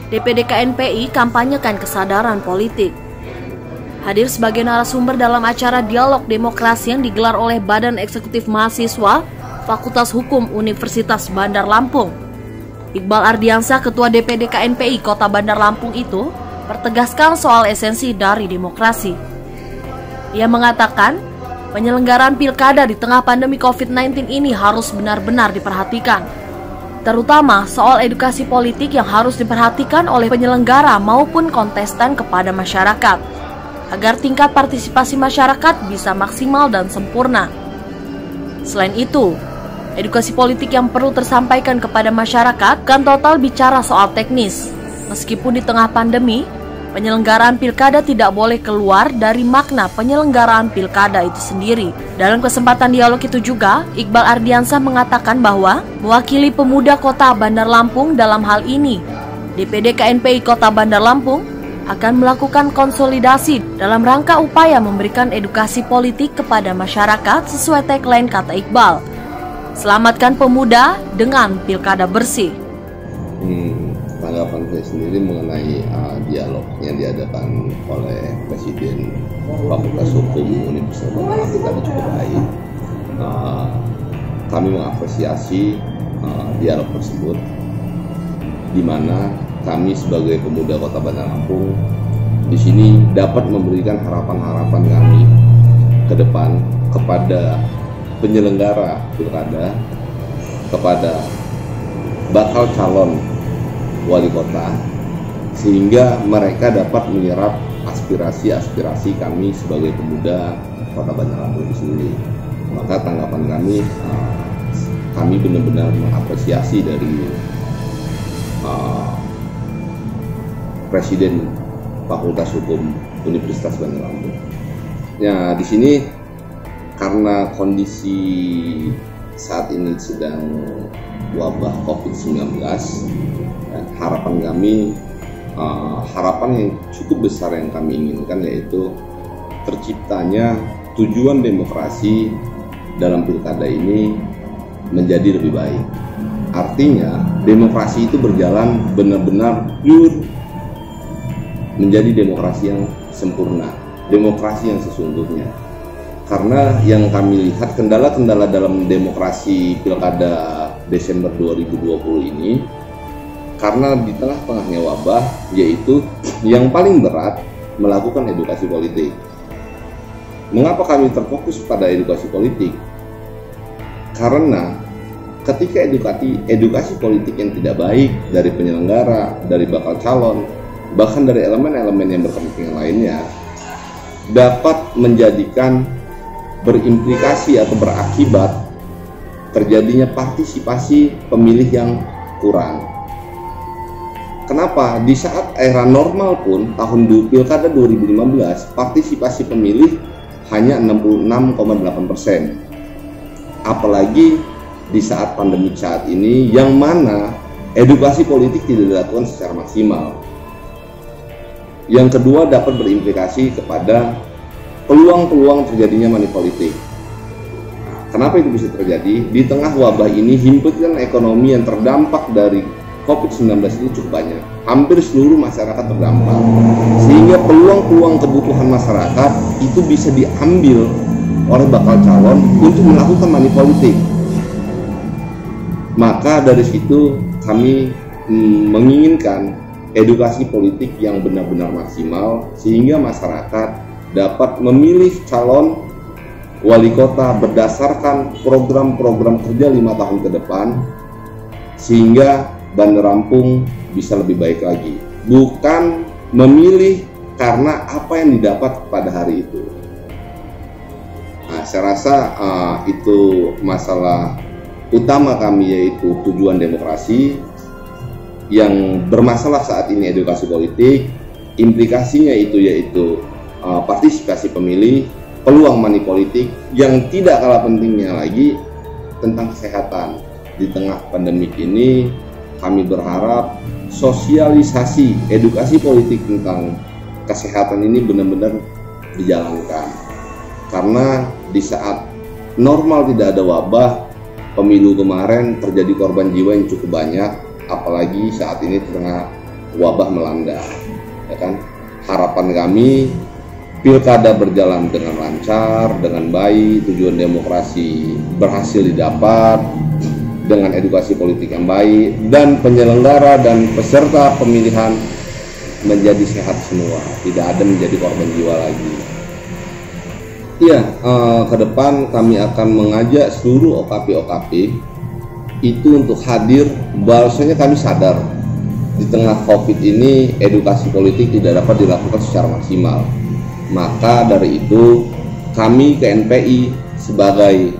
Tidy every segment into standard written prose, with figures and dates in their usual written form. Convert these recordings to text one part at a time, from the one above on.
DPD KNPI kampanyekan kesadaran politik. Hadir sebagai narasumber dalam acara dialog demokrasi yang digelar oleh Badan Eksekutif Mahasiswa Fakultas Hukum Universitas Bandar Lampung. Iqbal Ardiansah, Ketua DPD KNPI Kota Bandar Lampung itu, pertegaskan soal esensi dari demokrasi. Ia mengatakan, penyelenggaraan pilkada di tengah pandemi COVID-19 ini harus benar-benar diperhatikan, terutama soal edukasi politik yang harus diperhatikan oleh penyelenggara maupun kontestan kepada masyarakat, agar tingkat partisipasi masyarakat bisa maksimal dan sempurna. Selain itu, edukasi politik yang perlu tersampaikan kepada masyarakat kan total bicara soal teknis. Meskipun di tengah pandemi, penyelenggaraan pilkada tidak boleh keluar dari makna penyelenggaraan pilkada itu sendiri. Dalam kesempatan dialog itu juga, Iqbal Ardiansah mengatakan bahwa mewakili pemuda Kota Bandar Lampung dalam hal ini, DPD KNPI Kota Bandar Lampung akan melakukan konsolidasi dalam rangka upaya memberikan edukasi politik kepada masyarakat sesuai tagline kata Iqbal, selamatkan pemuda dengan pilkada bersih. Tanggapan saya sendiri mengenai dialog yang diadakan oleh Presiden Fakultas Hukum Universitas Bandar Lampung tadi cukup baik. Kami mengapresiasi dialog tersebut, di mana kami sebagai pemuda Kota Bandar Lampung di sini dapat memberikan harapan-harapan kami ke depan kepada penyelenggara pilkada, kepada bakal calon wali kota, sehingga mereka dapat menyerap aspirasi-aspirasi kami sebagai pemuda Kota Bandar Lampung di sini. Maka tanggapan kami benar-benar mengapresiasi dari Presiden Fakultas Hukum Universitas Bandar Lampung. Ya, di sini karena kondisi saat ini sedang wabah COVID-19, harapan kami, harapan yang cukup besar yang kami inginkan yaitu terciptanya tujuan demokrasi dalam pilkada ini menjadi lebih baik. Artinya demokrasi itu berjalan benar-benar pure, menjadi demokrasi yang sempurna, demokrasi yang sesungguhnya. Karena yang kami lihat kendala-kendala dalam demokrasi pilkada Desember 2020 ini, karena di tengah-tengahnya wabah, yaitu yang paling berat melakukan edukasi politik. Mengapa kami terfokus pada edukasi politik? Karena ketika edukasi politik yang tidak baik dari penyelenggara, dari bakal calon, bahkan dari elemen-elemen yang berkepentingan lainnya, dapat menjadikan berimplikasi atau berakibat terjadinya partisipasi pemilih yang kurang. Kenapa? Di saat era normal pun, tahun pilkada 2015, partisipasi pemilih hanya 66,8%. Apalagi di saat pandemi saat ini, yang mana edukasi politik tidak dilakukan secara maksimal. Yang kedua, dapat berimplikasi kepada peluang-peluang terjadinya money politik. Kenapa itu bisa terjadi? Di tengah wabah ini, himpitan ekonomi yang terdampak dari COVID-19 itu cukup banyak. Hampir seluruh masyarakat terdampak. Sehingga peluang-peluang kebutuhan masyarakat itu bisa diambil oleh bakal calon untuk melakukan money politik. Maka dari situ kami menginginkan edukasi politik yang benar-benar maksimal, sehingga masyarakat dapat memilih calon wali kota berdasarkan program-program kerja 5 tahun ke depan, sehingga Bandar Lampung bisa lebih baik lagi. Bukan memilih karena apa yang didapat pada hari itu. Nah, saya rasa itu masalah utama kami, yaitu tujuan demokrasi. Yang bermasalah saat ini edukasi politik, implikasinya itu yaitu partisipasi pemilih, peluang money politik, yang tidak kalah pentingnya lagi tentang kesehatan. Di tengah pandemik ini, kami berharap sosialisasi edukasi politik tentang kesehatan ini benar-benar dijalankan. Karena di saat normal tidak ada wabah, pemilu kemarin terjadi korban jiwa yang cukup banyak, apalagi saat ini tengah wabah melanda, ya kan? Harapan kami pilkada berjalan dengan lancar, dengan baik, tujuan demokrasi berhasil didapat dengan edukasi politik yang baik, dan penyelenggara dan peserta pemilihan menjadi sehat semua, tidak ada menjadi korban jiwa lagi. Iya, ke depan kami akan mengajak seluruh OKP-OKP itu untuk hadir. Bahwasanya kami sadar di tengah COVID ini edukasi politik tidak dapat dilakukan secara maksimal. Maka dari itu kami KNPI sebagai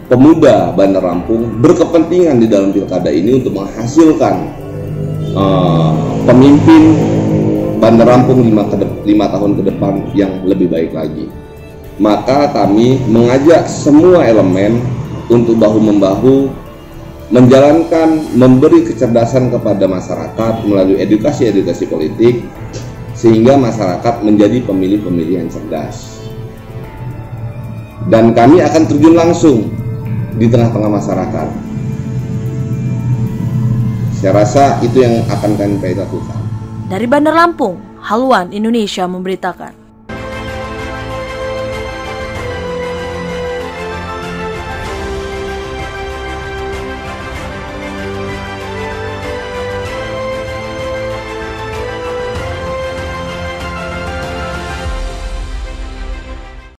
pemuda Bandar Lampung berkepentingan di dalam pilkada ini untuk menghasilkan pemimpin Bandar Lampung 5 tahun ke depan yang lebih baik lagi. Maka kami mengajak semua elemen untuk bahu-membahu menjalankan, memberi kecerdasan kepada masyarakat melalui edukasi politik, sehingga masyarakat menjadi pemilih-pemilih yang cerdas. Dan kami akan terjun langsung di tengah-tengah masyarakat. Saya rasa itu yang akan kami lakukan. Dari Bandar Lampung, Haluan Indonesia memberitakan.